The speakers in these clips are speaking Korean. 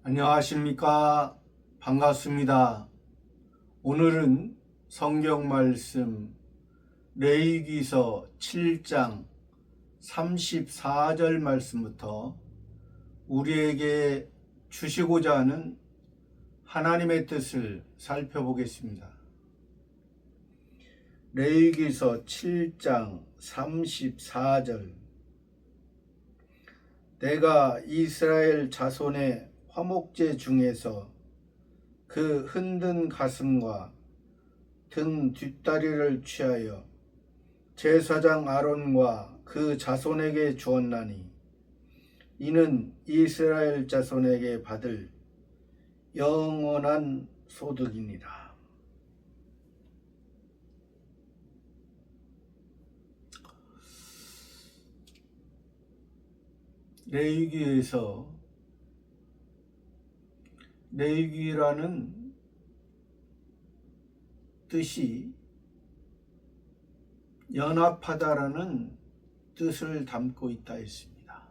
안녕하십니까? 반갑습니다. 오늘은 성경 말씀 레위기서 7장 34절 말씀부터 우리에게 주시고자 하는 하나님의 뜻을 살펴보겠습니다. 레위기서 7장 34절 내가 이스라엘 자손의 화목제 중에서 그 흔든 가슴과 등 뒷다리를 취하여 제사장 아론과 그 자손에게 주었나니 이는 이스라엘 자손에게 받을 영원한 소득이니라. 레위기에서 레위기라는 뜻이 연합하다라는 뜻을 담고 있다 했습니다.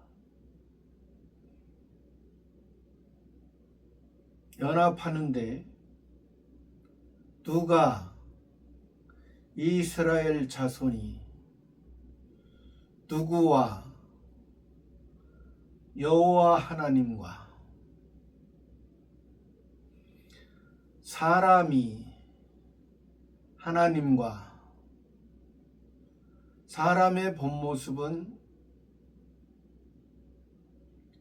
연합하는데 누가 이스라엘 자손이 누구와 여호와 하나님과 사람이 하나님과 사람의 본 모습은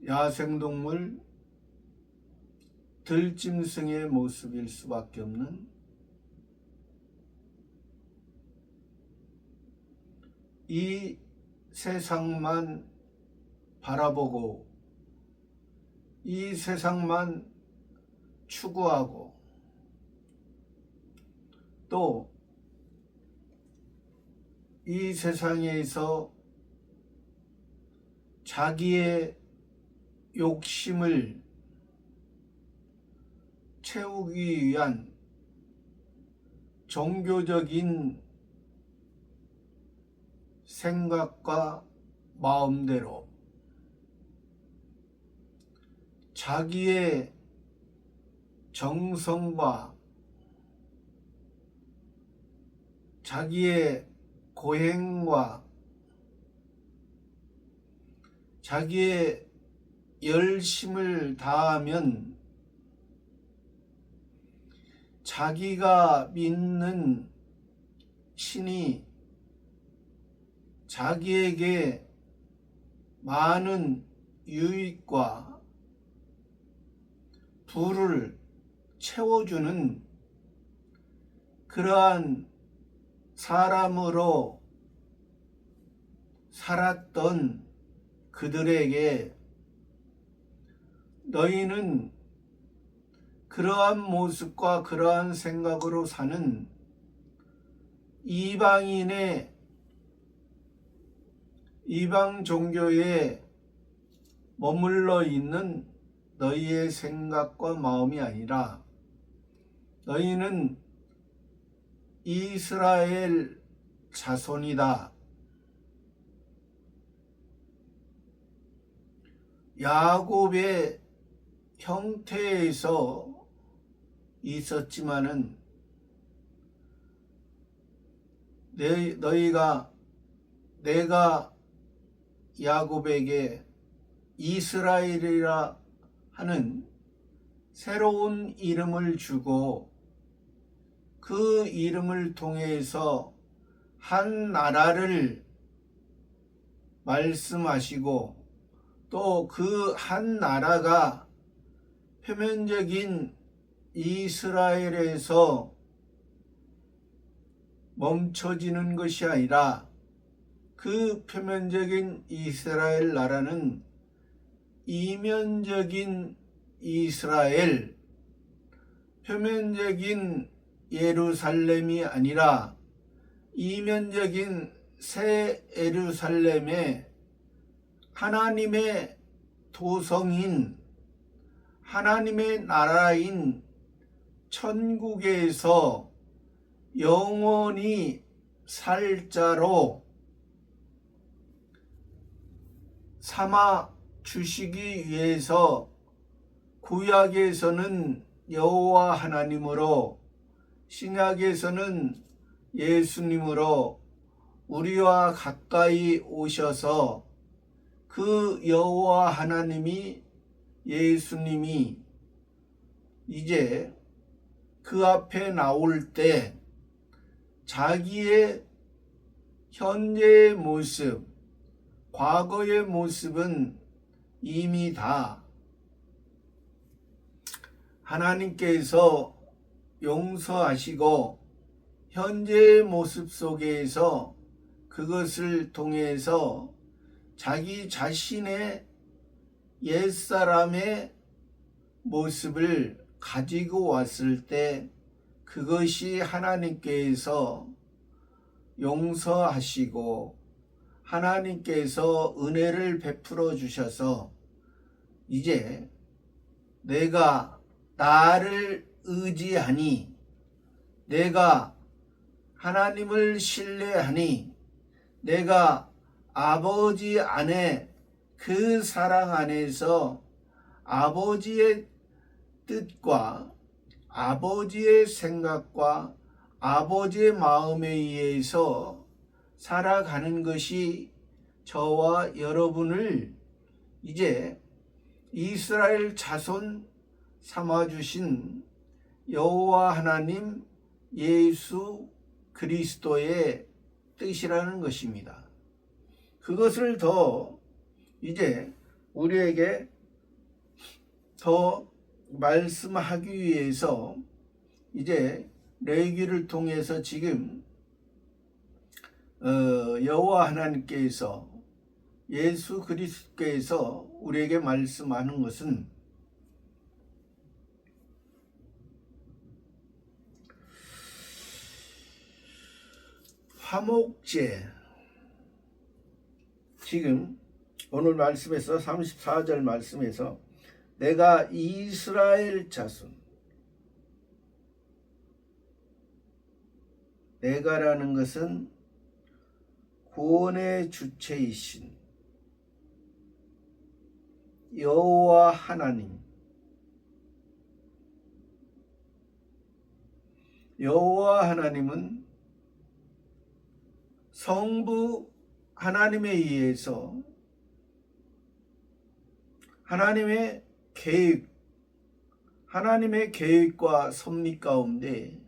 야생동물 들짐승의 모습일 수밖에 없는 이 세상만 바라보고 이 세상만 추구하고 또 이 세상에서 자기의 욕심을 채우기 위한 종교적인 생각과 마음대로 자기의 정성과 자기의 고행과 자기의 열심을 다하면 자기가 믿는 신이 자기에게 많은 유익과 부를 채워주는 그러한 사람으로 살았던 그들에게 너희는 그러한 모습과 그러한 생각으로 사는 이방 종교에 머물러 있는 너희의 생각과 마음이 아니라 너희는 이스라엘 자손이다. 야곱의 형태에서 있었지만은 내가 야곱에게 이스라엘이라 하는 새로운 이름을 주고 그 이름을 통해서 한 나라를 말씀하시고 또 그 한 나라가 표면적인 이스라엘에서 멈춰지는 것이 아니라 그 표면적인 이스라엘 나라는 이면적인 이스라엘, 표면적인 예루살렘이 아니라 이면적인 새 예루살렘에 하나님의 도성인 하나님의 나라인 천국에서 영원히 살 자로 삼아 주시기 위해서 구약에서는 여호와 하나님으로, 신약에서는 예수님으로 우리와 가까이 오셔서 그 여호와 하나님이, 예수님이 이제 그 앞에 나올 때 자기의 현재의 모습, 과거의 모습은 이미 다 하나님께서 용서하시고 현재의 모습 속에서 그것을 통해서 자기 자신의 옛사람의 모습을 가지고 왔을 때 그것이 하나님께서 용서하시고 하나님께서 은혜를 베풀어 주셔서 이제 내가 나를 의지하니, 내가 하나님을 신뢰하니, 내가 아버지 안에 그 사랑 안에서 아버지의 뜻과 아버지의 생각과 아버지의 마음에 의해서 살아가는 것이 저와 여러분을 이제 이스라엘 자손 삼아주신 여호와 하나님 예수 그리스도의 뜻이라는 것입니다. 그것을 더 이제 우리에게 더 말씀하기 위해서 이제 레위기를 통해서 지금 여호와 하나님께서, 예수 그리스도께서 우리에게 말씀하는 것은 화목제, 지금 오늘 말씀에서 34절 말씀에서 내가 이스라엘 자손, 내가라는 것은 구원의 주체이신 여호와 하나님, 여호와 하나님은 성부 하나님에 의해서 하나님의 계획과 섭리 가운데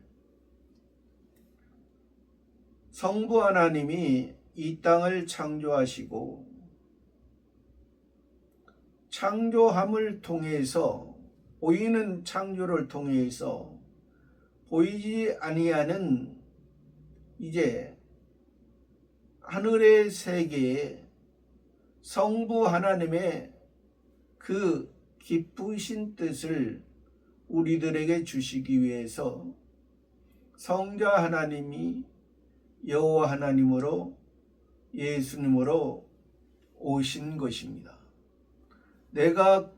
성부 하나님이 이 땅을 창조하시고 창조함을 통해서, 보이는 창조를 통해서 보이지 아니하는 이제 하늘의 세계에 성부 하나님의 그 기쁘신 뜻을 우리들에게 주시기 위해서 성자 하나님이 여호와 하나님으로, 예수님으로 오신 것입니다. 내가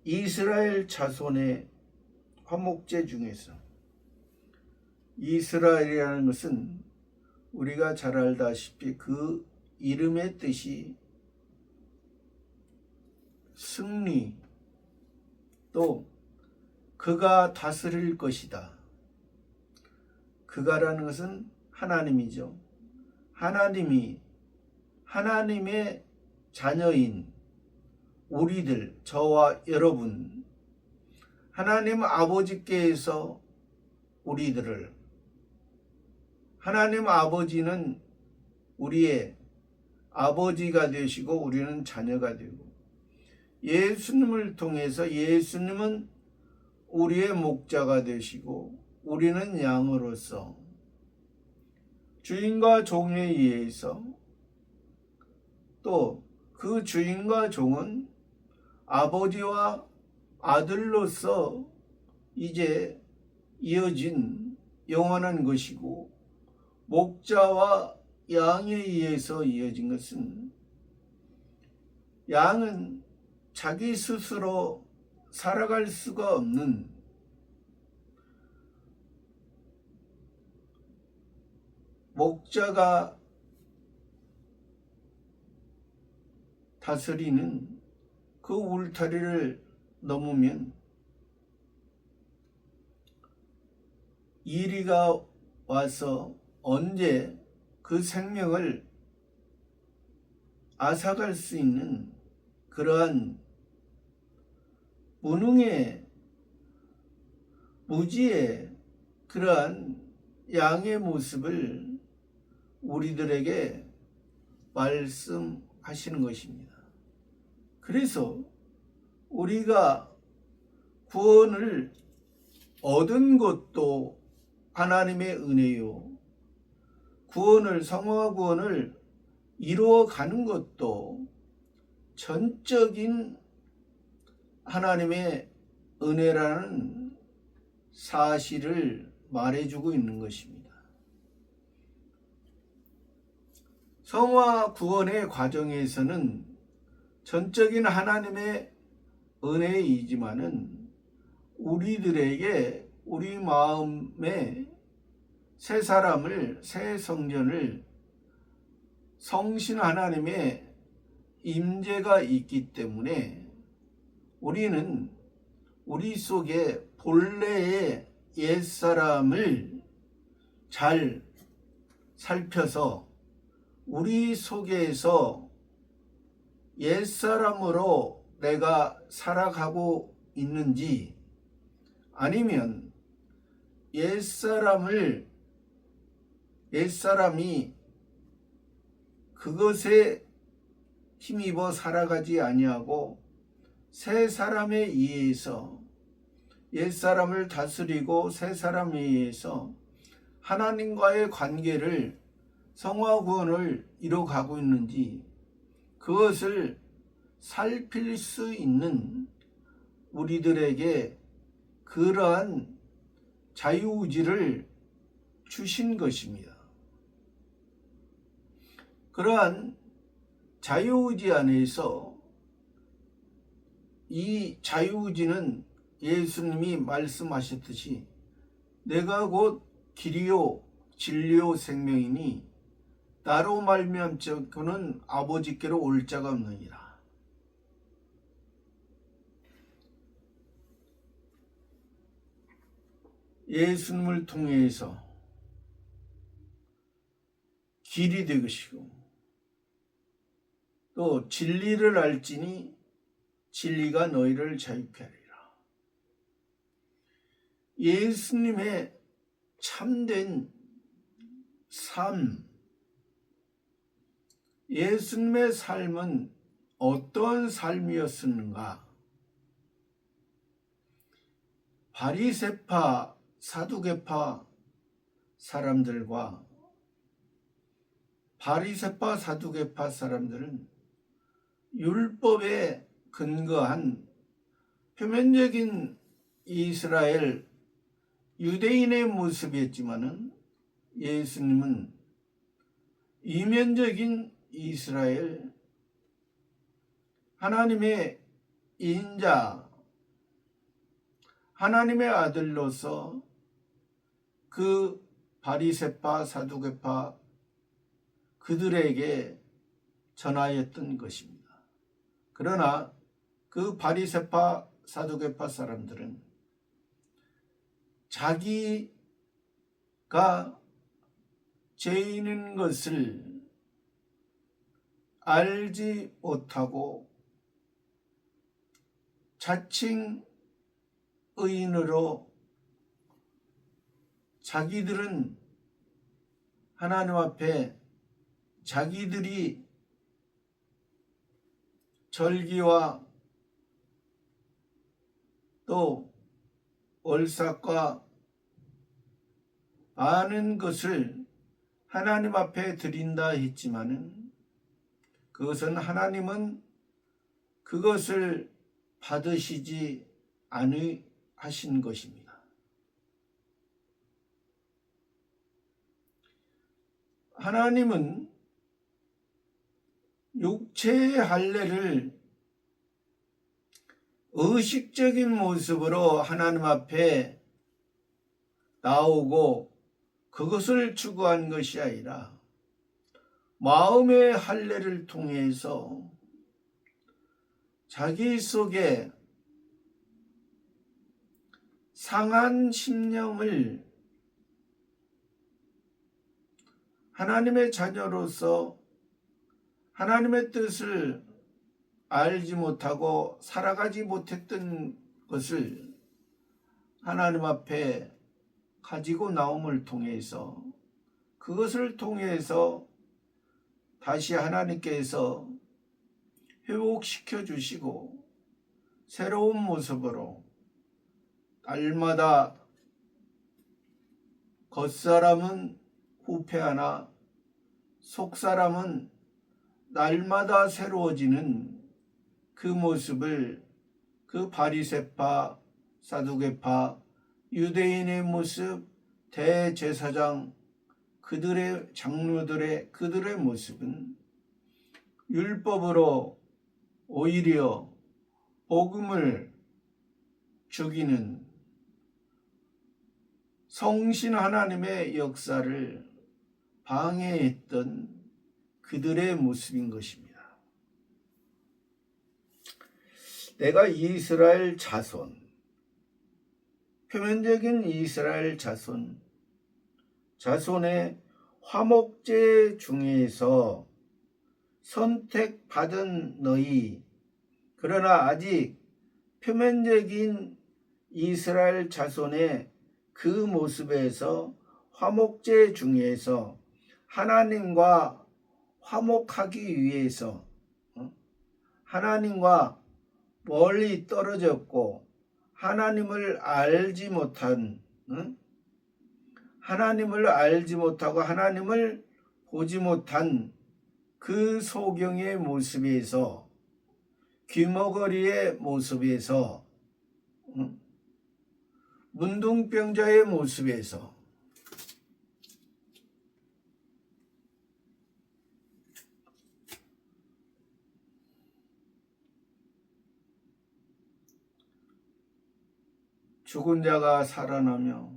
이스라엘 자손의 화목제 중에서, 이스라엘이라는 것은 우리가 잘 알다시피 그 이름의 뜻이 승리, 또 그가 다스릴 것이다. 그가라는 것은 하나님이죠. 하나님이, 하나님의 자녀인 우리들, 저와 여러분, 하나님 아버지께서 우리들을, 하나님 아버지는 우리의 아버지가 되시고 우리는 자녀가 되고, 예수님을 통해서 예수님은 우리의 목자가 되시고 우리는 양으로서 주인과 종에 의해서, 또 그 주인과 종은 아버지와 아들로서 이제 이어진 영원한 것이고, 목자와 양에 의해서 이어진 것은, 양은 자기 스스로 살아갈 수가 없는 목자가 다스리는 그 울타리를 넘으면 이리가 와서 언제 그 생명을 앗아갈 수 있는 그러한 무능의 무지의 그러한 양의 모습을 우리들에게 말씀하시는 것입니다. 그래서 우리가 구원을 얻은 것도 하나님의 은혜요, 성화 구원을 이루어가는 것도 전적인 하나님의 은혜라는 사실을 말해주고 있는 것입니다. 성화 구원의 과정에서는 전적인 하나님의 은혜이지만은 우리들에게 우리 마음에 새 사람을, 새 성전을 성신 하나님의 임재가 있기 때문에 우리는 우리 속에 본래의 옛사람을 잘 살펴서 우리 속에서 옛사람으로 내가 살아가고 있는지, 아니면 옛사람이 그것에 힘입어 살아가지 아니하고 새 사람에 의해서, 옛사람을 다스리고 새 사람에 의해서 하나님과의 관계를, 성화 구원을 이뤄가고 있는지 그것을 살필 수 있는 우리들에게 그러한 자유의지를 주신 것입니다. 그러한 자유의지 안에서 이 자유의지는 예수님이 말씀하셨듯이 내가 곧 길이요 진리요 생명이니 나로 말미암고는 아버지께로 올 자가 없느니라. 예수님을 통해서 길이 되시고 또 진리를 알지니 진리가 너희를 자유케 하리라. 예수님의 참된 삶, 예수님의 삶은 어떤 삶이었는가? 바리새파, 사두개파 사람들과 바리새파, 사두개파 사람들은 율법에 근거한 표면적인 이스라엘 유대인의 모습이었지만은 예수님은 이면적인 이스라엘 하나님의 인자, 하나님의 아들로서 그 바리새파, 사두개파 그들에게 전하였던 것입니다. 그러나 그 바리새파, 사두개파 사람들은 자기가 죄인인 것을 알지 못하고 자칭 의인으로 자기들은 하나님 앞에 자기들이 절기와 또 월삭과 많은 것을 하나님 앞에 드린다 했지만은 그것은 하나님은 그것을 받으시지 않으신 것입니다. 하나님은 육체의 할례를 의식적인 모습으로 하나님 앞에 나오고 그것을 추구한 것이 아니라 마음의 할례를 통해서 자기 속에 상한 심령을 하나님의 자녀로서 하나님의 뜻을 알지 못하고 살아가지 못했던 것을 하나님 앞에 가지고 나옴을 통해서 그것을 통해서 다시 하나님께서 회복시켜 주시고 새로운 모습으로 날마다 겉사람은 후패하나 속사람은 날마다 새로워지는 그 모습을 그 바리새파, 사두개파, 유대인의 모습, 대제사장, 그들의 장로들의 그들의 모습은 율법으로 오히려 복음을 죽이는 성신 하나님의 역사를 방해했던 그들의 모습인 것입니다. 내가 이스라엘 자손, 표면적인 이스라엘 자손의 화목제 중에서 선택받은 너희, 그러나 아직 표면적인 이스라엘 자손의 그 모습에서 화목제 중에서 하나님과 화목하기 위해서 하나님과 멀리 떨어졌고 하나님을 알지 못하고 하나님을 보지 못한 그 소경의 모습에서 귀머거리의 모습에서 문둥병자의 모습에서 죽은 자가 살아나며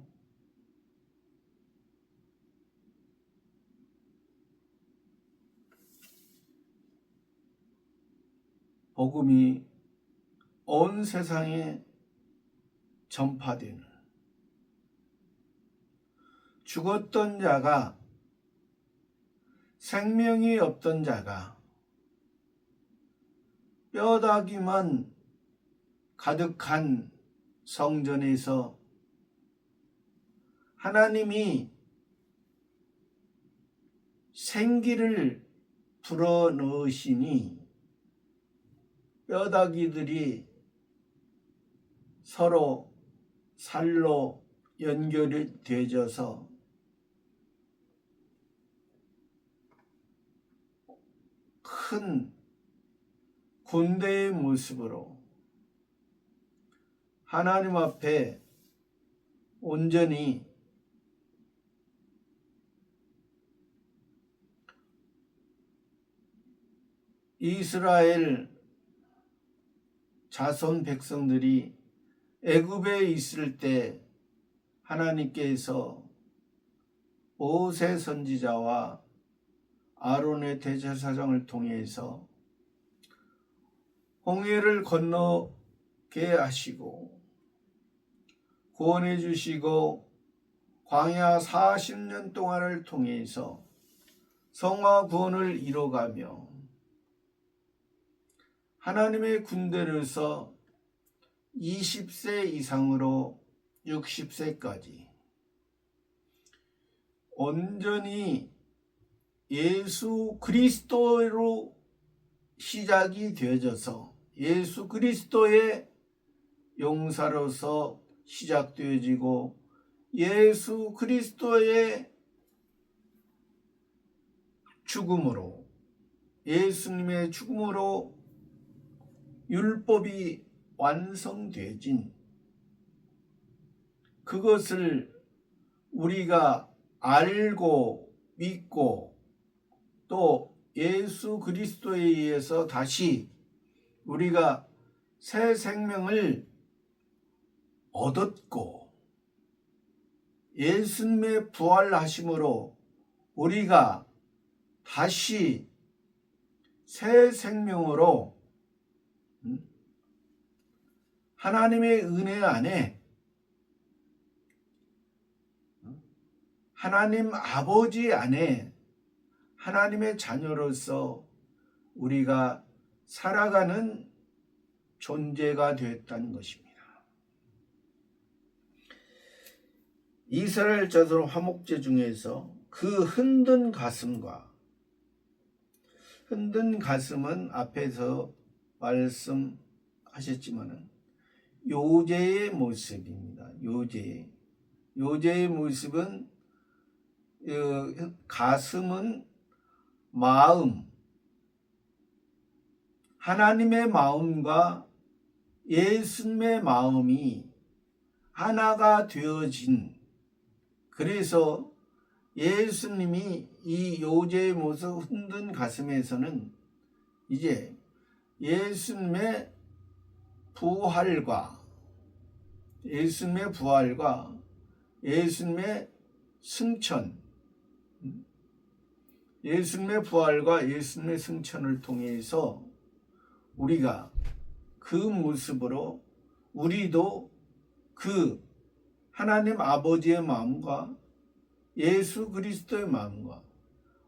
복음이 온 세상에 전파되는, 죽었던 자가, 생명이 없던 자가 뼈다귀만 가득한 성전에서 하나님이 생기를 불어넣으시니 뼈다귀들이 서로 살로 연결이 되어져서 큰 군대의 모습으로 하나님 앞에 온전히 이스라엘 자손 백성들이 애굽에 있을 때 하나님께서 모세 선지자와 아론의 대제사장을 통해서 홍해를 건너게 하시고 구원해 주시고 광야 40년 동안을 통해서 성화 구원을 이뤄가며 하나님의 군대로서 20세 이상으로 60세까지 온전히 예수 그리스도로 시작이 되어져서 예수 그리스도의 용사로서 시작되어지고 예수 그리스도의 죽음으로, 예수님의 죽음으로 율법이 완성되어진 그것을 우리가 알고 믿고 또 예수 그리스도에 의해서 다시 우리가 새 생명을 얻었고 예수님의 부활하심으로 우리가 다시 새 생명으로 하나님의 은혜 안에 하나님 아버지 안에 하나님의 자녀로서 우리가 살아가는 존재가 되었다는 것입니다. 이스라엘 자손 화목제 중에서 그 흔든 가슴은 앞에서 말씀하셨지만은 요제의 모습입니다. 요제의 모습은 가슴은 마음, 하나님의 마음과 예수님의 마음이 하나가 되어진, 그래서 예수님이 이 요제의 모습 흔든 가슴에서는 이제 예수님의 부활과 예수님의 승천, 예수님의 부활과 예수님의 승천을 통해서 우리가 그 모습으로 우리도 그 하나님 아버지의 마음과 예수 그리스도의 마음과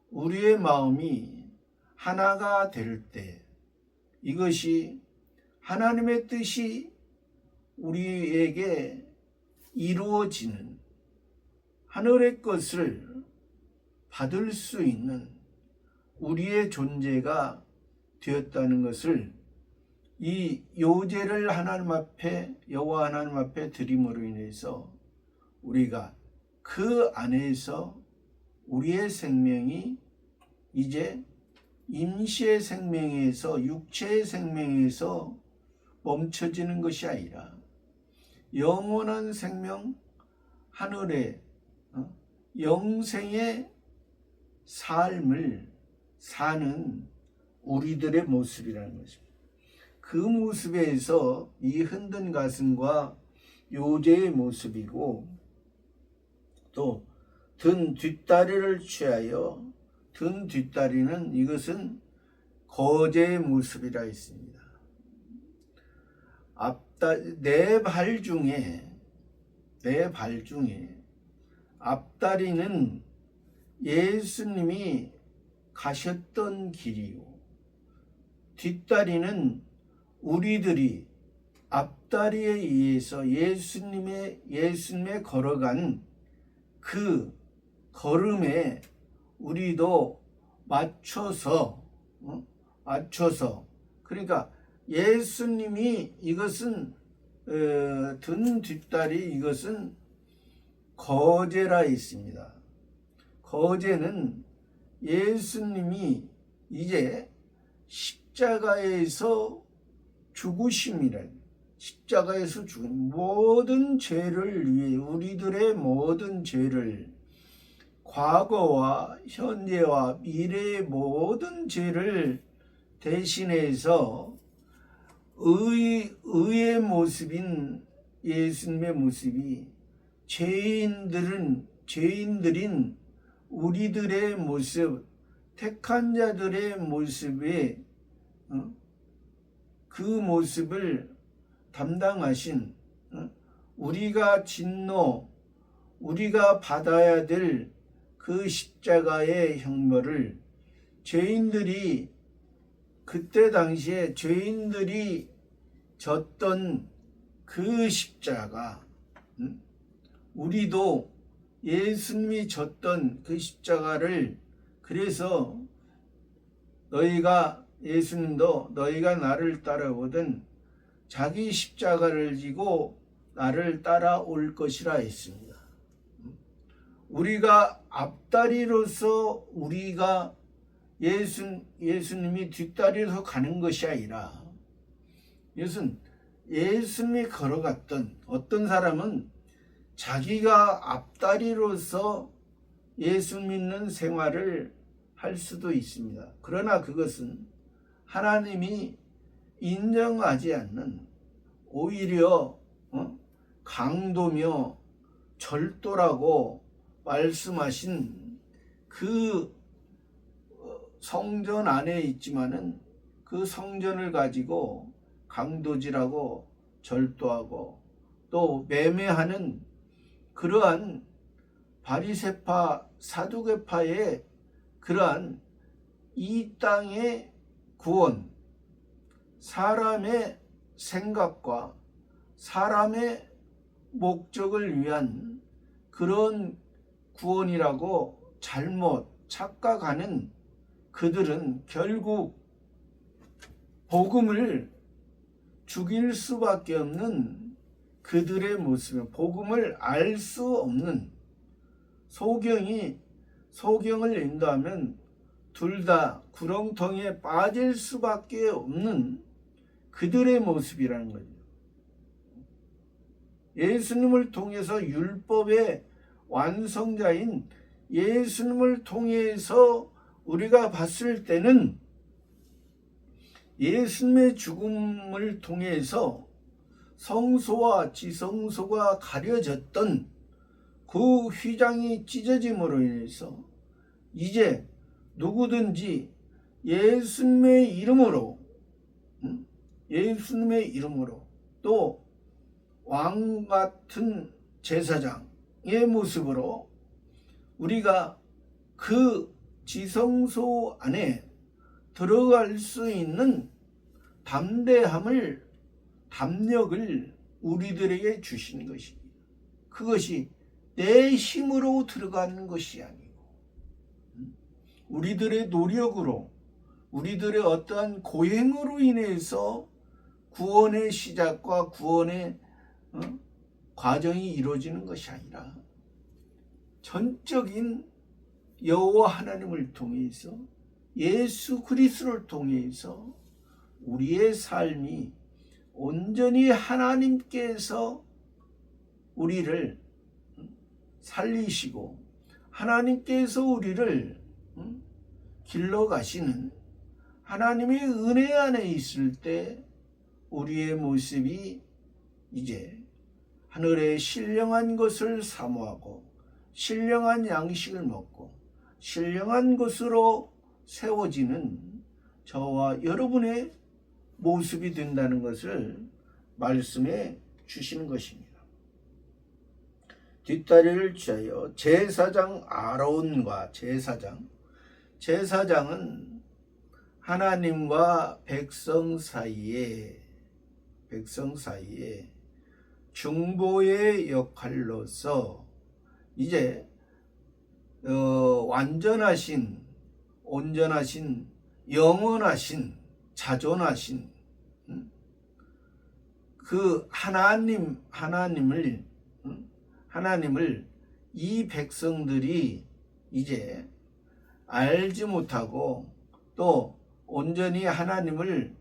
우리의 마음이 하나가 될 때, 이것이 하나님의 뜻이 우리에게 이루어지는, 하늘의 것을 받을 수 있는 우리의 존재가 되었다는 것을 이 요제를 하나님 앞에, 여호와 하나님 앞에 드림으로 인해서 우리가 그 안에서 우리의 생명이 이제 임시의 생명에서, 육체의 생명에서 멈춰지는 것이 아니라 영원한 생명, 하늘의 영생의 삶을 사는 우리들의 모습이라는 것입니다. 그 모습에서 이 흔든 가슴과 요제의 모습이고, 또 등 뒷다리를 취하여, 등 뒷다리는 이것은 거제의 모습이라 했습니다. 내 발 중에 앞다리는 예수님이 가셨던 길이요, 뒷다리는 우리들이 앞다리에 의해서 예수님의 걸어간 그 걸음에 우리도 맞춰서, 그러니까 예수님이 이것은 등 뒷다리, 이것은 거제라 있습니다. 거제는 예수님이 이제 십자가에서 죽으심이라, 십자가에서 죽은 모든 죄를 위해, 우리들의 모든 죄를, 과거와 현재와 미래의 모든 죄를 대신해서 의의 모습인 예수님의 모습이 죄인들인 우리들의 모습, 택한 자들의 모습에 그 모습을 담당하신, 우리가 우리가 받아야 될 그 십자가의 형벌을 그때 당시에 죄인들이 졌던 그 십자가, 우리도 예수님이 졌던 그 십자가를, 그래서 예수님도 너희가 나를 따라오든 자기 십자가를 지고 나를 따라올 것이라 했습니다. 우리가 앞다리로서 우리가 예수님이 뒷다리로서 가는 것이 아니라, 이것은 예수님이 걸어갔던, 어떤 사람은 자기가 앞다리로서 예수 믿는 생활을 할 수도 있습니다. 그러나 그것은 하나님이 인정하지 않는, 오히려 강도며 절도라고 말씀하신 그 성전 안에 있지만은 그 성전을 가지고 강도질하고 절도하고 또 매매하는 그러한 바리새파 사두개파의 그러한 이 땅의 구원, 사람의 생각과 사람의 목적을 위한 그런 구원이라고 잘못 착각하는 그들은 결국 복음을 죽일 수밖에 없는 그들의 모습, 복음을 알 수 없는 소경을 인도하면 둘 다 구렁텅이에 빠질 수밖에 없는 그들의 모습이라는 거죠. 예수님을 통해서 율법의 완성자인 예수님을 통해서 우리가 봤을 때는 예수님의 죽음을 통해서 성소와 지성소가 가려졌던 그 휘장이 찢어짐으로 인해서 이제 누구든지 예수님의 이름으로 또 왕같은 제사장의 모습으로 우리가 그 지성소 안에 들어갈 수 있는 담력을 우리들에게 주신 것입니다. 그것이 내 힘으로 들어가는 것이 아니고 우리들의 노력으로 우리들의 어떠한 고행으로 인해서 구원의 시작과 구원의 과정이 이루어지는 것이 아니라 전적인 여호와 하나님을 통해서 예수 그리스도를 통해서 우리의 삶이 온전히 하나님께서 우리를 살리시고 하나님께서 우리를 길러가시는 하나님의 은혜 안에 있을 때 우리의 모습이 이제 하늘의 신령한 것을 사모하고 신령한 양식을 먹고 신령한 것으로 세워지는 저와 여러분의 모습이 된다는 것을 말씀해 주시는 것입니다. 뒷다리를 취하여 제사장 아론과 제사장은 하나님과 백성 사이에 중보의 역할로서 이제 완전하신 온전하신 영원하신 자존하신 그 하나님을 이 백성들이 이제 알지 못하고 또 온전히 하나님을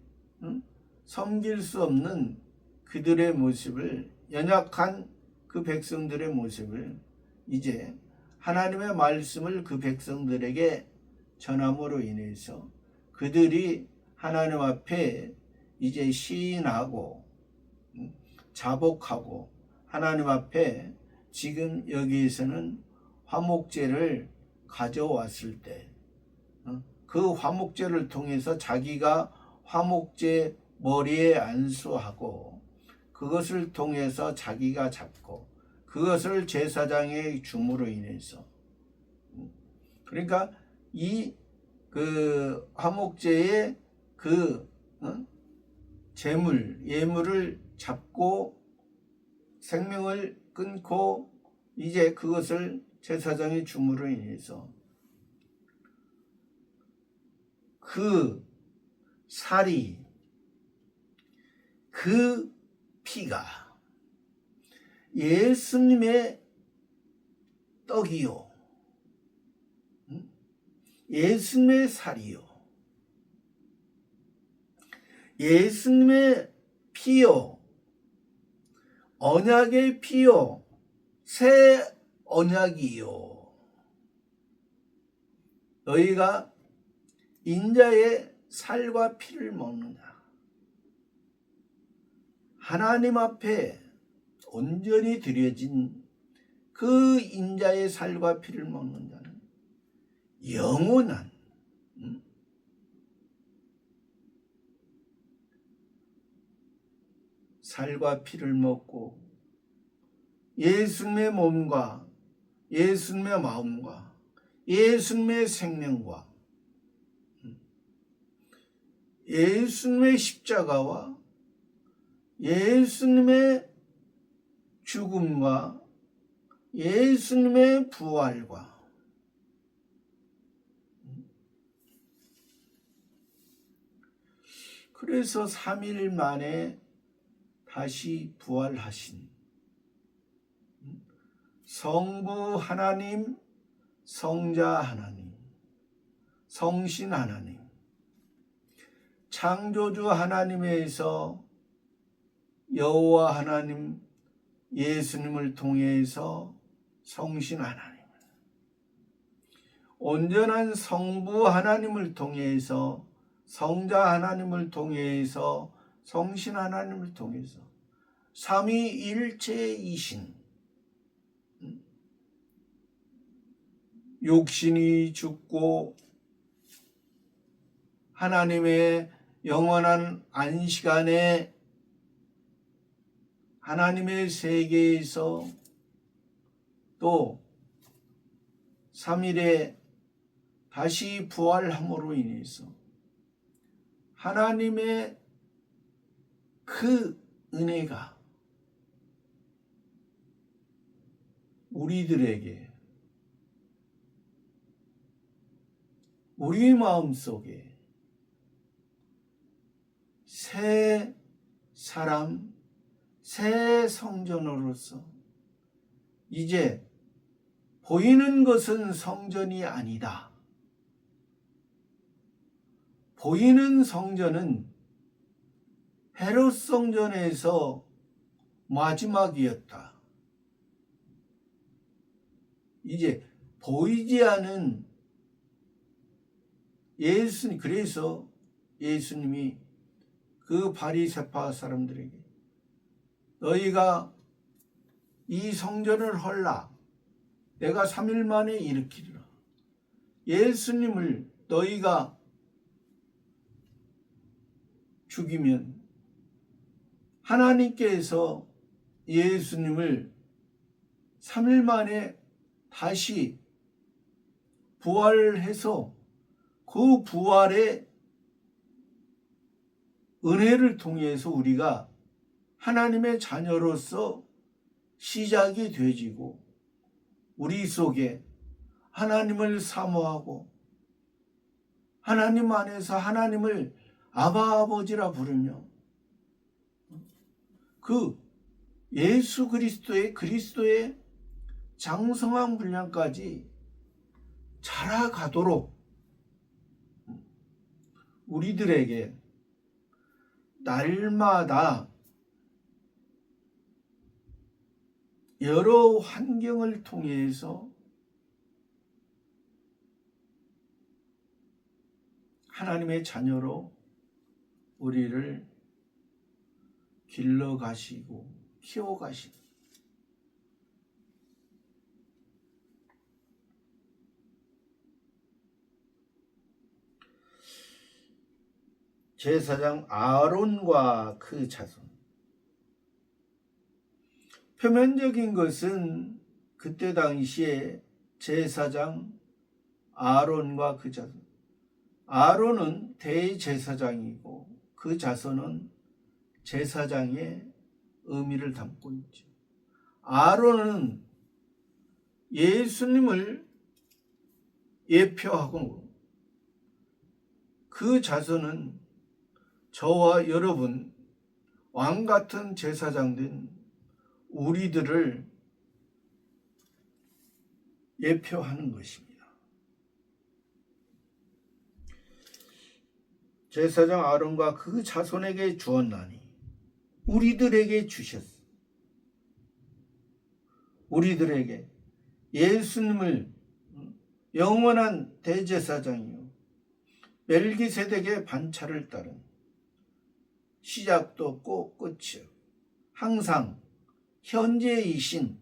섬길 수 없는 그들의 모습을 연약한 그 백성들의 모습을 이제 하나님의 말씀을 그 백성들에게 전함으로 인해서 그들이 하나님 앞에 이제 시인하고 자복하고 하나님 앞에 지금 여기에서는 화목제를 가져왔을 때 그 화목제를 통해서 자기가 화목제 머리에 안수하고 그것을 통해서 자기가 잡고 그것을 제사장의 줌으로 인해서 그러니까 이 그 화목제의 그 예물을 잡고 생명을 끊고 이제 그것을 제사장의 줌으로 인해서 그 살이 그 피가 예수님의 떡이요 예수님의 살이요 예수님의 피요 언약의 피요 새 언약이요 너희가 인자의 살과 피를 먹느냐 하나님 앞에 온전히 드려진 그 인자의 살과 피를 먹는 자는 영원한 살과 피를 먹고 예수님의 몸과 예수님의 마음과 예수님의 생명과 예수님의 십자가와 예수님의 죽음과 예수님의 부활과 그래서 3일 만에 다시 부활하신 성부 하나님, 성자 하나님, 성신 하나님, 창조주 하나님에서 여호와 하나님 예수님을 통해서 성신 하나님, 온전한 성부 하나님을 통해서 성자 하나님을 통해서 성신 하나님을 통해서 삼위일체이신 육신이 죽고 하나님의 영원한 안식안에 하나님의 세계에서 또 3일에 다시 부활함으로 인해서 하나님의 그 은혜가 우리들에게 우리 마음속에 새 사람, 새 성전으로서 이제 보이는 것은 성전이 아니다. 보이는 성전은 헤롯 성전에서 마지막이었다. 이제 보이지 않은 예수님, 그래서 예수님이 그 바리새파 사람들에게 너희가 이 성전을 헐라 내가 3일 만에 일으키리라. 예수님을 너희가 죽이면 하나님께서 예수님을 3일 만에 다시 부활해서 그 부활의 은혜를 통해서 우리가 하나님의 자녀로서 시작이 되어지고 우리 속에 하나님을 사모하고 하나님 안에서 하나님을 아바 아버지라 부르며 그 예수 그리스도의 장성한 분량까지 자라가도록 우리들에게 날마다 여러 환경을 통해서 하나님의 자녀로 우리를 길러가시고 키워가시고 제사장 아론과 그 자손. 표면적인 것은 그때 당시에 제사장 아론과 그 자손. 아론은 대제사장이고 그 자손은 제사장의 의미를 담고 있죠. 아론은 예수님을 예표하고 그 자손은 저와 여러분 왕같은 제사장된 우리들을 예표하는 것입니다. 제사장 아론과 그 자손에게 주었나니 우리들에게 주셨어. 우리들에게 예수님을 영원한 대제사장이요 멜기세덱의 반차를 따른 시작도 없고 끝이 없고 항상 현재이신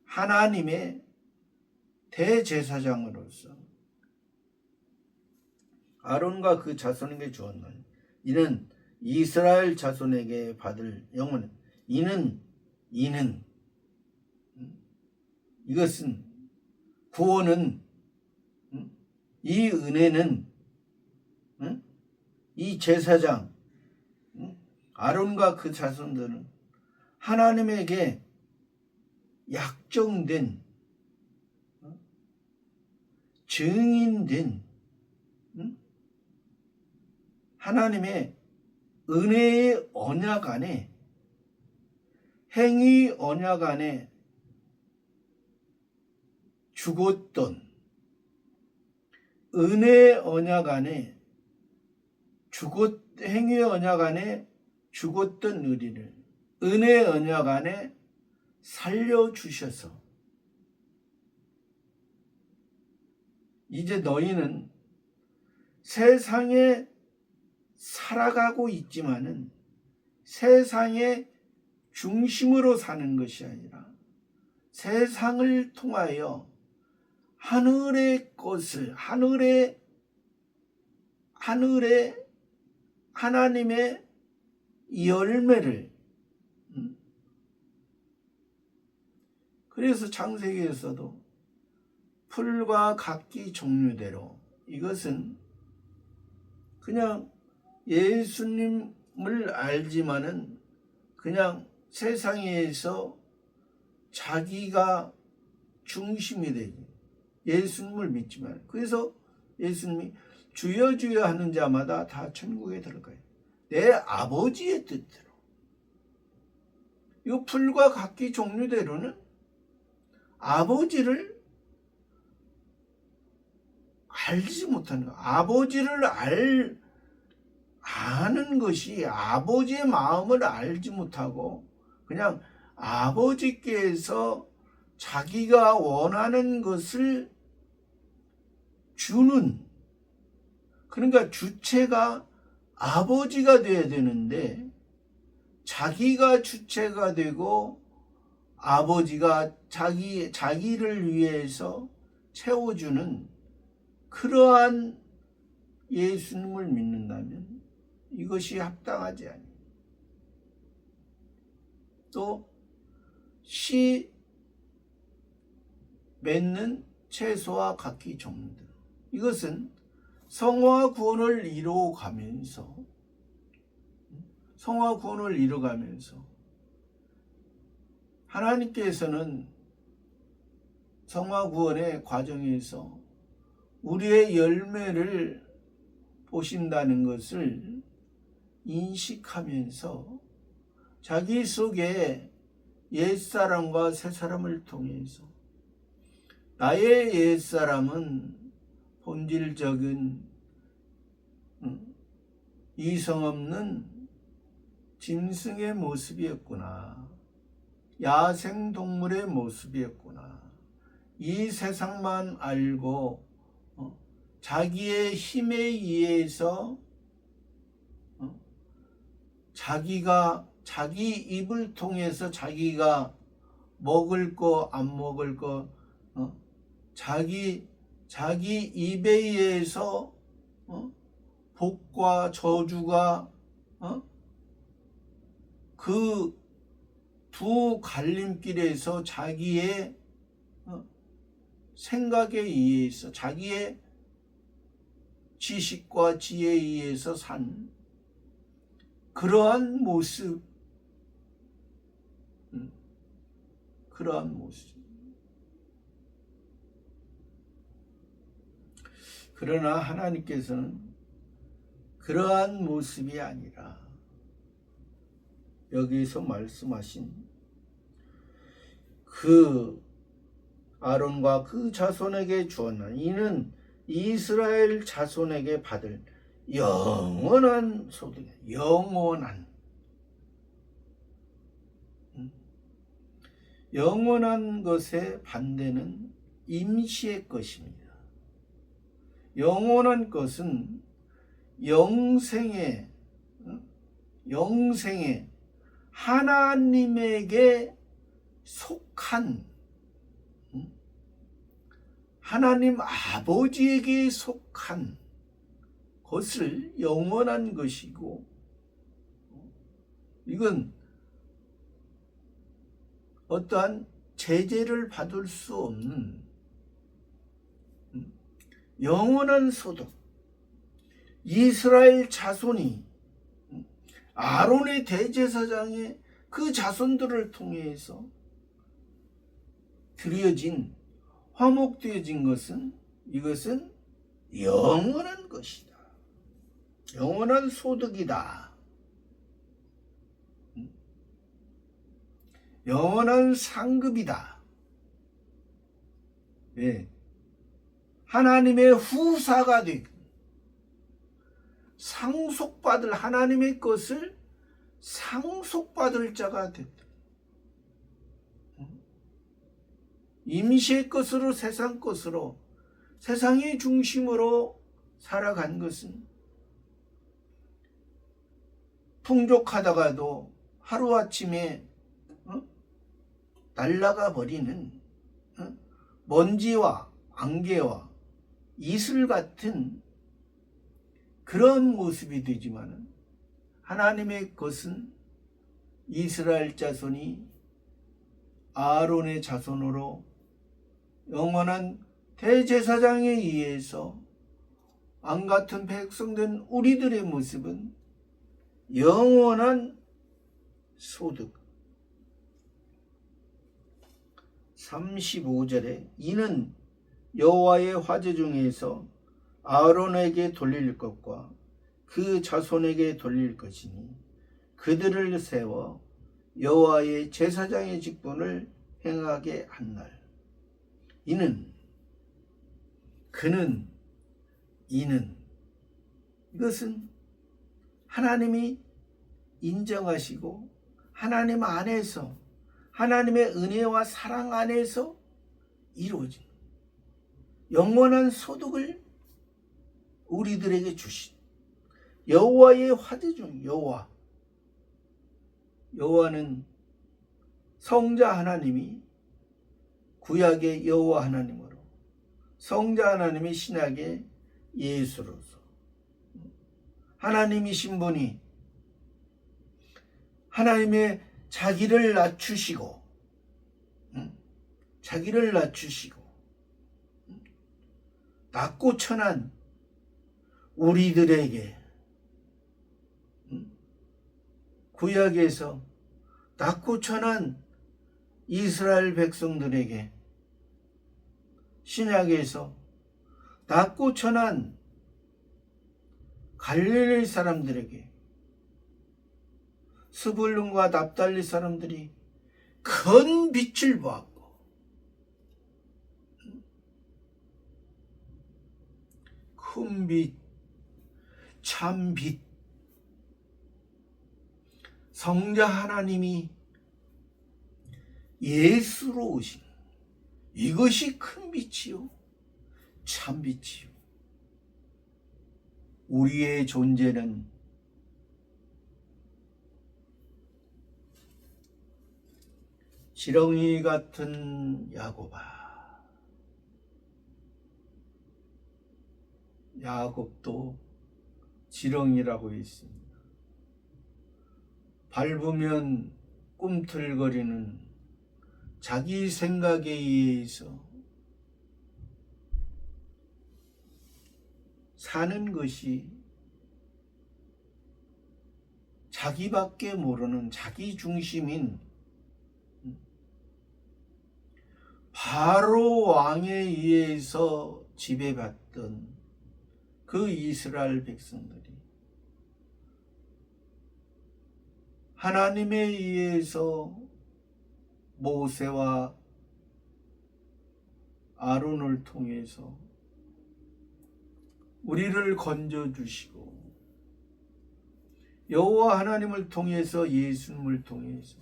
하나님의 대제사장으로서 아론과 그 자손에게 주었나니 이는 이스라엘 자손에게 받을 영원. 이는 이것은 구원은, 이 은혜는, 이 제사장 아론과 그 자손들은 하나님에게 약정된, 증인된 하나님의 은혜의 언약 안에, 행위 언약 안에 죽었던, 은혜의 언약 안에 행위의 언약 안에 죽었던 우리를 은혜의 언약 안에 살려주셔서 이제 너희는 세상에 살아가고 있지만은 세상의 중심으로 사는 것이 아니라 세상을 통하여 하늘의 것을, 하늘의 하나님의 열매를, 그래서 창세기에서도 풀과 각기 종류대로, 이것은 그냥 예수님을 알지만은 그냥 세상에서 자기가 중심이 되지, 예수님을 믿지만, 그래서 예수님이 주여 주여 하는 자마다 다 천국에 들어가요. 내 아버지의 뜻대로. 이 풀과 각기 종류대로는 아버지를 알지 못하는 거. 아버지를 아는 것이, 아버지의 마음을 알지 못하고 그냥 아버지께서 자기가 원하는 것을 주는, 그러니까 주체가 아버지가 되어야 되는데 자기가 주체가 되고 아버지가 자기를 위해서 채워주는 그러한 예수님을 믿는다면 이것이 합당하지 않아요. 또 씨 맺는 채소와 각기 종류들, 이것은 성화 구원을 이루어가면서 하나님께서는 성화 구원의 과정에서 우리의 열매를 보신다는 것을 인식하면서 자기 속에 옛사람과 새사람을 통해서 나의 옛사람은 본질적인 이성 없는 짐승의 모습이었구나, 야생동물의 모습이었구나, 이 세상만 알고 자기의 힘에 의해서 자기 입을 통해서 자기가 먹을 거 안 먹을 거, 자기 입에 의해서 복과 저주가 그 두 갈림길에서 자기의 생각에 의해서, 자기의 지식과 지혜에 의해서 산 그러한 모습, 그러나 하나님께서는 그러한 모습이 아니라 여기서 말씀하신 그 아론과 그 자손에게 주었나, 이는 이스라엘 자손에게 받을 영원한 소득, 영원한 것의 반대는 임시의 것입니다. 영원한 것은 영생의 하나님에게 속한, 하나님 아버지에게 속한 것을 영원한 것이고, 이건 어떠한 제재를 받을 수 없는 영원한 소득. 이스라엘 자손이 아론의 대제사장의 그 자손들을 통해서 드려진, 화목되어진 것은, 이것은 영원한 것이다. 영원한 소득이다. 영원한 상급이다. 네. 하나님의 후사가 되고 상속받을, 하나님의 것을 상속받을 자가 됐다. 임시의 것으로, 세상 것으로, 세상의 중심으로 살아간 것은 풍족하다가도 하루아침에 날아가 버리는 먼지와 안개와 이슬 같은 그런 모습이 되지만, 하나님의 것은 이스라엘 자손이 아론의 자손으로 영원한 대제사장에 의해서 왕같은 백성된 우리들의 모습은 영원한 소득. 35절에 이는 여호와의 화제 중에서 아론에게 돌릴 것과 그 자손에게 돌릴 것이니 그들을 세워 여호와의 제사장의 직분을 행하게 한 날. 이는, 그는, 이는, 이것은 하나님이 인정하시고 하나님 안에서, 하나님의 은혜와 사랑 안에서 이루어진 영원한 소득을 우리들에게 주신 여호와의 화제 중 여호와는 성자 하나님이 구약의 여호와 하나님으로, 성자 하나님이 신약의 예수로서 하나님이신 분이 하나님의 자기를 낮추시고 낮고 천한 우리들에게, 구약에서 낮고 천한 이스라엘 백성들에게, 신약에서 낮고 천한 갈릴리 사람들에게, 스불룬과 납달리 사람들이 큰 빛을 보았고 큰 빛, 참 빛, 성자 하나님이 예수로 오신 이것이 큰 빛이요, 참 빛이요. 우리의 존재는 지렁이 같은 야곱도 지렁이라고 했습니다. 밟으면 꿈틀거리는 자기 생각에 의해서 사는 것이, 자기밖에 모르는 자기 중심인 바로 왕에 의해서 지배받던 그 이스라엘 백성들이 하나님에 의해서 모세와 아론을 통해서 우리를 건져주시고, 여호와 하나님을 통해서, 예수님을 통해서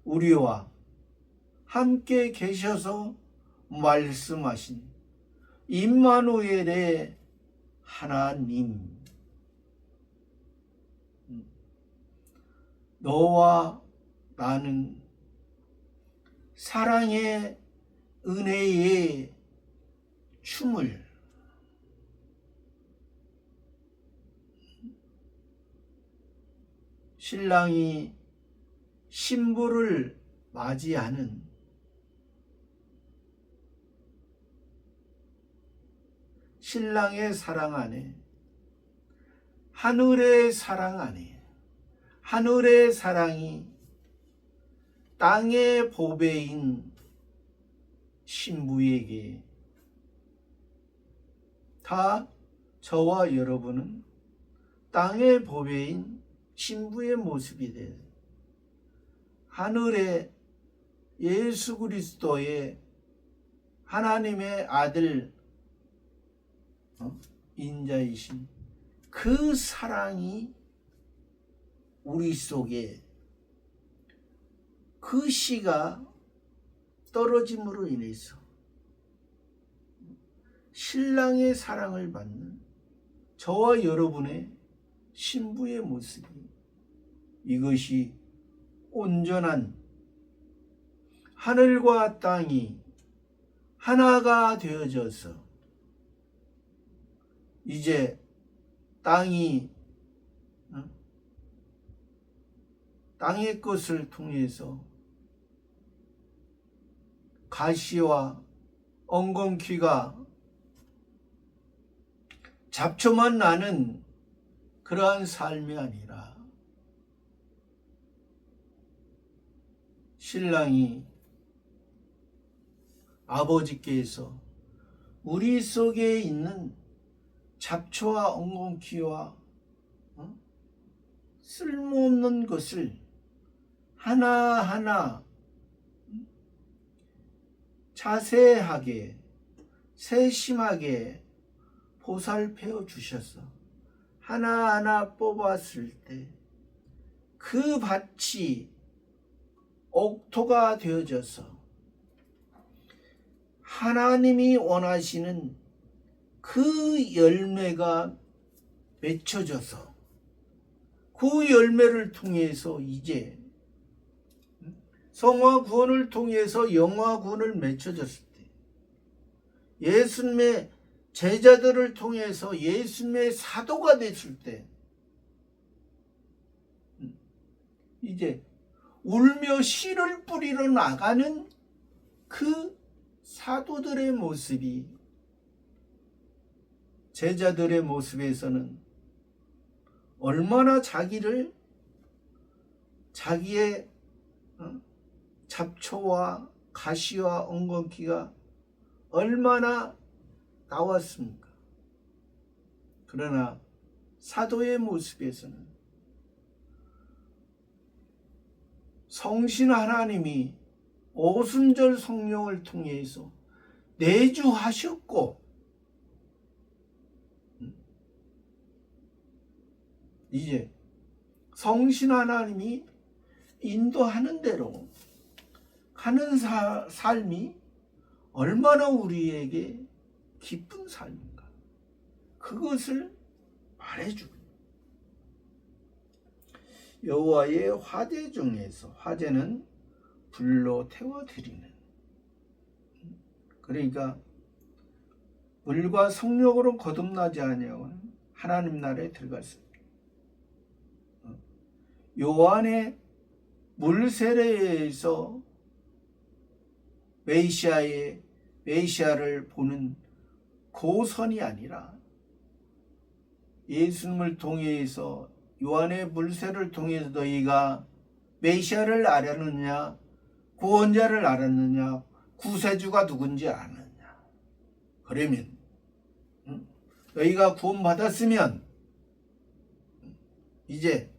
우리와 함께 계셔서 말씀하신 임마누엘의 하나님, 너와 나는 사랑의 은혜의 춤을 신랑이 신부를 맞이하는 신랑의 사랑 안에, 하늘의 사랑 안에, 하늘의 사랑이 땅의 보배인 신부에게, 다 저와 여러분은 땅의 보배인 신부의 모습이 돼 하늘의 예수 그리스도의 하나님의 아들 인자이신 그 사랑이 우리 속에, 그 씨가 떨어짐으로 인해서 신랑의 사랑을 받는 저와 여러분의 신부의 모습이, 이것이 온전한 하늘과 땅이 하나가 되어져서 이제 땅이 땅의 것을 통해서 가시와 엉겅퀴가 잡초만 나는 그러한 삶이 아니라 신랑이 아버지께서 우리 속에 있는 잡초와 엉겅퀴와 쓸모없는 것을 하나하나 자세하게 세심하게 보살펴 주셔서 하나하나 뽑았을 때 그 밭이 옥토가 되어져서 하나님이 원하시는 그 열매가 맺혀져서 그 열매를 통해서 이제 성화 구원을 통해서 영화 구원을 맺혀졌을 때, 예수님의 제자들을 통해서 예수님의 사도가 됐을 때, 이제 울며 씨를 뿌리러 나가는 그 사도들의 모습이 제자들의 모습에서는 얼마나 자기의 잡초와 가시와 엉겅퀴가 얼마나 나왔습니까? 그러나 사도의 모습에서는 성신 하나님이 오순절 성령을 통해서 내주하셨고, 이제 성신 하나님이 인도하는 대로 가는 삶이 얼마나 우리에게 기쁜 삶인가, 그것을 말해주고, 여호와의 화제 중에서, 화제는 불로 태워드리는, 그러니까 물과 성령으로 거듭나지 아니하고는 하나님 나라에 들어갔습니다. 요한의 물 세례에서 메시아를 보는 고선이 아니라 예수님을 통해서, 요한의 물세를 통해서 너희가 메시아를 알았느냐, 구원자를 알았느냐, 구세주가 누군지 아느냐. 그러면 너희가 구원받았으면 이제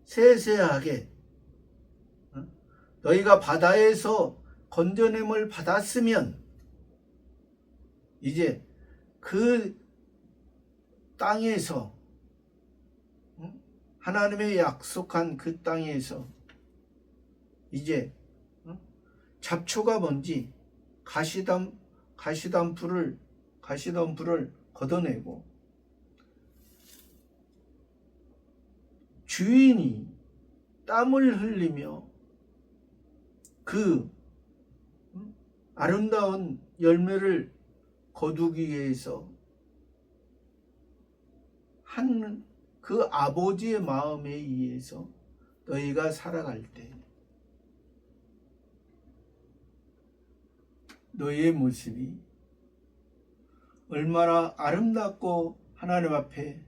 세세하게 너희가 바다에서 건져냄을 받았으면 이제 그 땅에서, 하나님의 약속한 그 땅에서 이제 잡초가 뭔지 가시덤불을 걷어내고 주인이 땀을 흘리며 그 아름다운 열매를 거두기 위해서 하는 그 아버지의 마음에 의해서 너희가 살아갈 때 너희의 모습이 얼마나 아름답고 하나님 앞에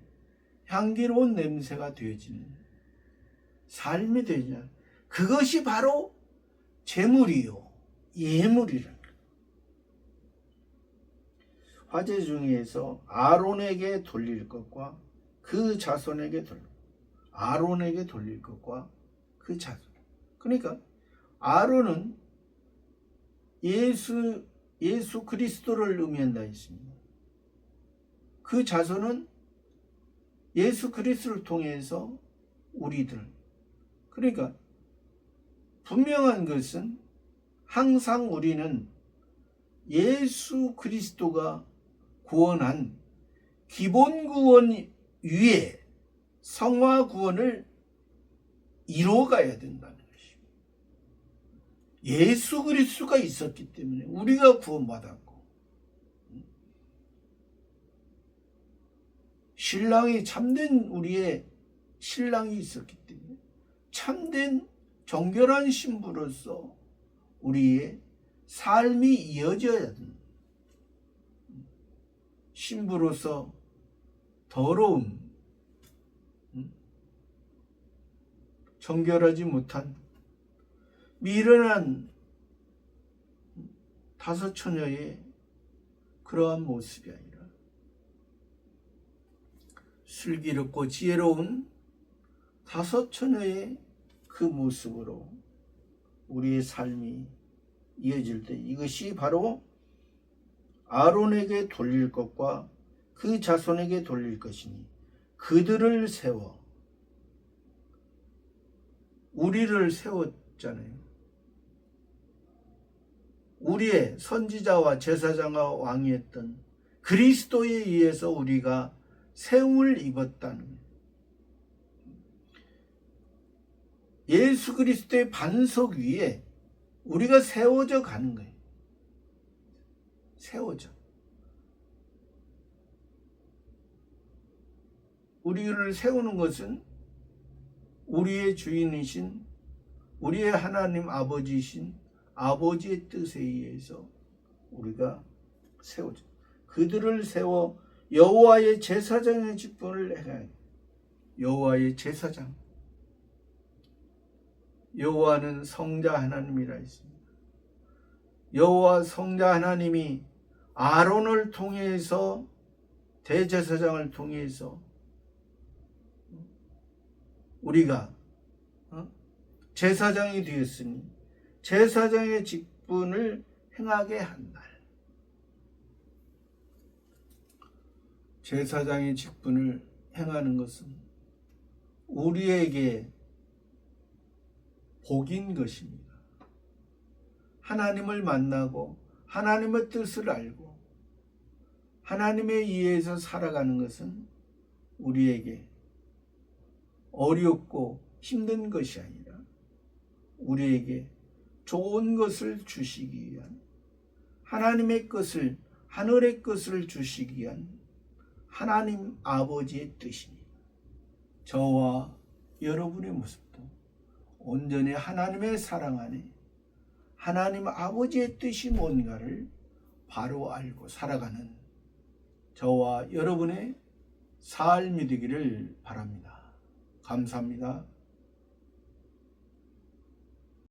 향기로운 냄새가 되어지는 삶이 되냐. 그것이 바로 제물이요 예물이라. 화제 중에서 아론에게 돌릴 것과 그 자손에게 아론에게 돌릴 것과 그 자손. 그러니까 아론은 예수 그리스도를 의미한다 했습니다. 그 자손은 예수 그리스도를 통해서 우리들. 그러니까 분명한 것은 항상 우리는 예수 그리스도가 구원한 기본 구원 위에 성화 구원을 이루어가야 된다는 것입니다. 예수 그리스도가 있었기 때문에 우리가 구원받았고, 신랑이 참된 우리의 신랑이 있었기 때문에 참된 정결한 신부로서 우리의 삶이 이어져야 된다. 신부로서 더러움, 정결하지 못한 미련한 다섯 처녀의 그러한 모습이 아니라 슬기롭고 지혜로운 다섯 처녀의 그 모습으로 우리의 삶이 이어질 때 이것이 바로 아론에게 돌릴 것과 그 자손에게 돌릴 것이니 그들을 세워. 우리를 세웠잖아요. 우리의 선지자와 제사장과 왕이었던 그리스도에 의해서 우리가 세움을 입었다는, 예수 그리스도의 반석 위에 우리가 세워져 가는 거예요. 세워져. 우리를 세우는 것은 우리의 주인이신 우리의 하나님 아버지이신 아버지의 뜻에 의해서 우리가 세워져. 그들을 세워 여호와의 제사장의 직분을 행하여. 여호와의 제사장. 여호와는 성자 하나님이라 했습니다. 여호와 성자 하나님이 아론을 통해서 대제사장을 통해서 우리가 제사장이 되었으니 제사장의 직분을 행하게 한다. 제사장의 직분을 행하는 것은 우리에게 복인 것입니다. 하나님을 만나고 하나님의 뜻을 알고 하나님에 의해서 살아가는 것은 우리에게 어렵고 힘든 것이 아니라 우리에게 좋은 것을 주시기 위한, 하나님의 것을, 하늘의 것을 주시기 위한 하나님 아버지의 뜻입니다. 저와 여러분의 모습도 온전히 하나님의 사랑 안에 하나님 아버지의 뜻이 뭔가를 바로 알고 살아가는 저와 여러분의 삶이 되기를 바랍니다. 감사합니다.